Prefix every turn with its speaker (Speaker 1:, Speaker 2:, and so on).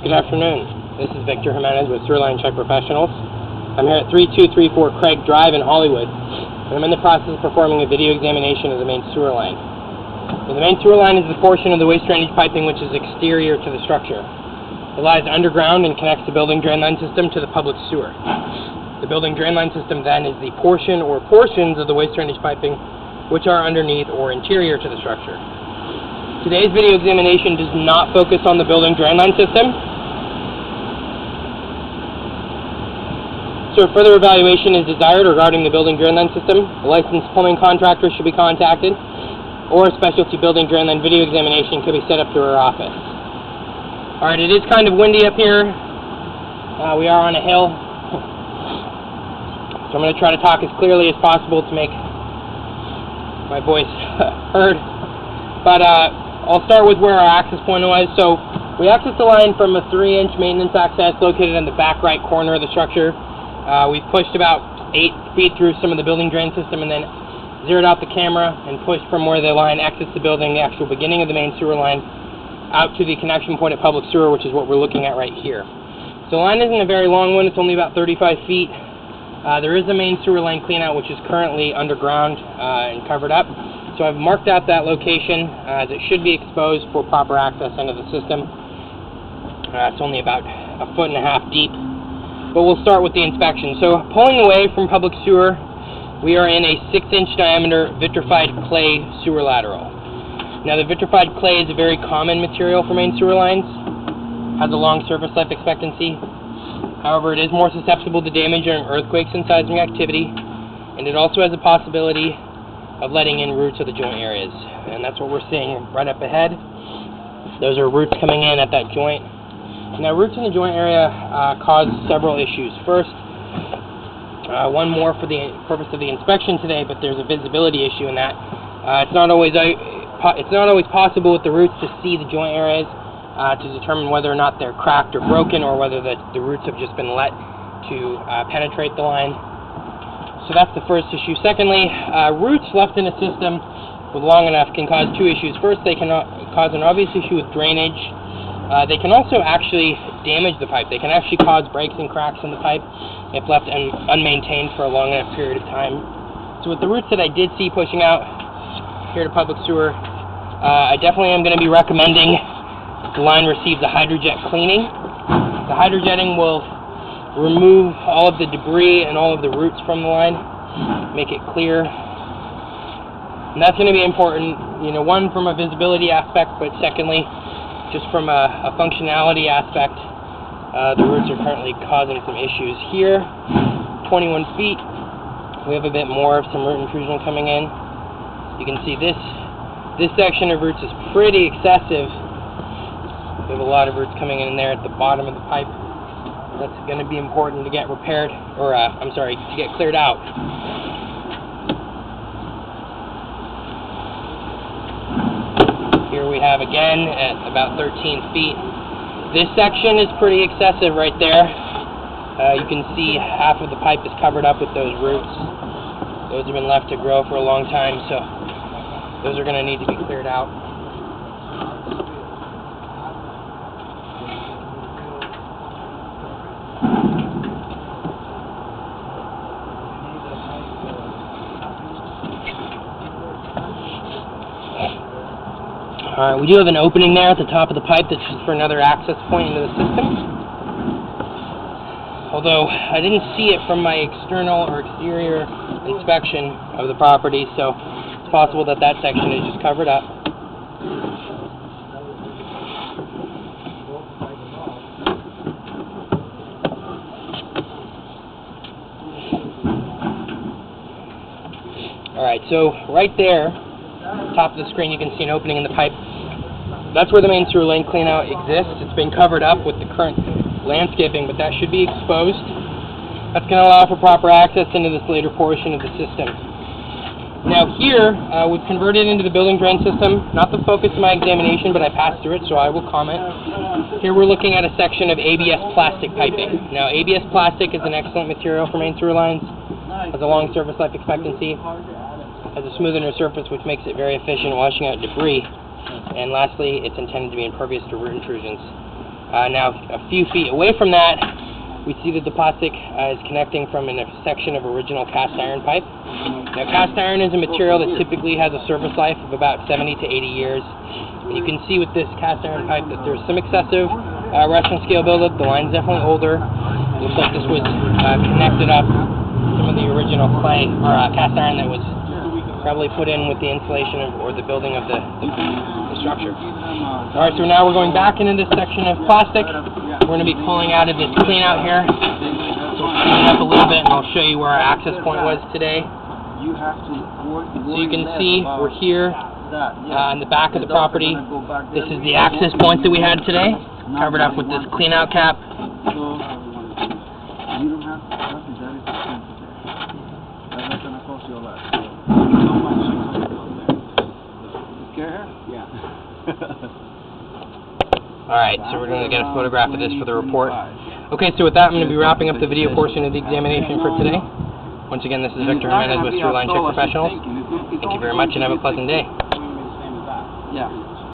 Speaker 1: Good afternoon. This is Victor Jimenez with Sewerline Check Professionals. I'm here at 3234 Craig Drive in Hollywood, and I'm in the process of performing a video examination of the main sewer line. Now, the main sewer line is the portion of the waste drainage piping which is exterior to the structure. It lies underground and connects the building drain line system to the public sewer. The building drain line system then is the portion or portions of the waste drainage piping which are underneath or interior to the structure. Today's video examination does not focus on the building drain line system. So if further evaluation is desired regarding the building drain line system, a licensed plumbing contractor should be contacted, or a specialty building drain line video examination could be set up through our office. Alright, it is kind of windy up here. We are on a hill. So I'm going to try to talk as clearly as possible to make my voice heard. But I'll start with where our access point was. So we access the line from a 3-inch maintenance access located in the back right corner of the structure. We've pushed about 8 feet through some of the building drain system and then zeroed out the camera and pushed from where the line exits the building, the actual beginning of the main sewer line, out to the connection point at public sewer, which is what we're looking at right here. So the line isn't a very long one, it's only about 35 feet. There is a main sewer line cleanout which is currently underground and covered up. So I've marked out that location as it should be exposed for proper access into the system. It's only about 1.5 feet deep. But we'll start with the inspection. So pulling away from public sewer, we are in a 6-inch diameter vitrified clay sewer lateral. Now the vitrified clay is a very common material for main sewer lines, has a long surface life expectancy. However, it is more susceptible to damage during earthquakes and seismic activity, and it also has a possibility of letting in roots of the joint areas. And that's what we're seeing right up ahead. Those are roots coming in at that joint. Now, roots in the joint area cause several issues. First, one more for the purpose of the inspection today, but there's a visibility issue in that. It's not always possible with the roots to see the joint areas to determine whether or not they're cracked or broken, or whether the roots have just been let to penetrate the line. So that's the first issue. Secondly, roots left in a system with long enough can cause 2 issues. First, they can cause an obvious issue with drainage. They can also actually damage the pipe. They can actually cause breaks and cracks in the pipe if left unmaintained for a long enough period of time. So with the roots that I did see pushing out here to public sewer, I definitely am going to be recommending the line receives a hydrojet cleaning. The hydrojetting will remove all of the debris and all of the roots from the line, make it clear. And that's going to be important, one from a visibility aspect, but secondly, just from a functionality aspect. The roots are currently causing some issues here. 21 feet, we have a bit more of some root intrusion coming in. You can see this section of roots is pretty excessive. We have a lot of roots coming in there at the bottom of the pipe. That's going to be important to get repaired, or to get cleared out. Here we have again at about 13 feet. This section is pretty excessive right there. You can see half of the pipe is covered up with those roots. Those have been left to grow for a long time, so those are going to need to be cleared out. We do have an opening there at the top of the pipe that's just for another access point into the system. Although I didn't see it from my external or exterior inspection of the property, so it's possible that that section is just covered up. Alright, so right there, top of the screen, you can see an opening in the pipe. That's where the main sewer line cleanout exists. It's been covered up with the current landscaping, but that should be exposed. That's going to allow for proper access into this later portion of the system. Now here, we've converted into the building drain system. Not the focus of my examination, but I passed through it, so I will comment. Here we're looking at a section of ABS plastic piping. Now ABS plastic is an excellent material for main sewer lines. Has a long surface life expectancy. Has a smooth inner surface which makes it very efficient at washing out debris. And lastly, it's intended to be impervious to root intrusions. Now, a few feet away from that, we see that the plastic is connecting from a section of original cast iron pipe. Now, cast iron is a material that typically has a service life of about 70 to 80 years. And you can see with this cast iron pipe that there's some excessive rust and scale buildup. The line's definitely older. It looks like this was connected up to some of the original clay or cast iron that was probably put in with the insulation or the building of the structure. Alright, so now we're going back into this section of plastic. We're going to be pulling out of this clean out here. So we'll clean it up a little bit and I'll show you where our access point was today. So you can see we're here in the back of the property. This is the access point that we had today, covered up with this clean out cap. Alright, so we're going to get a photograph of this for the report. Okay, so with that, I'm going to be wrapping up the video portion of the examination for today. Once again, this is Victor Jimenez with Throughline Check Professionals. Thank you very much and have a pleasant day.
Speaker 2: Yeah.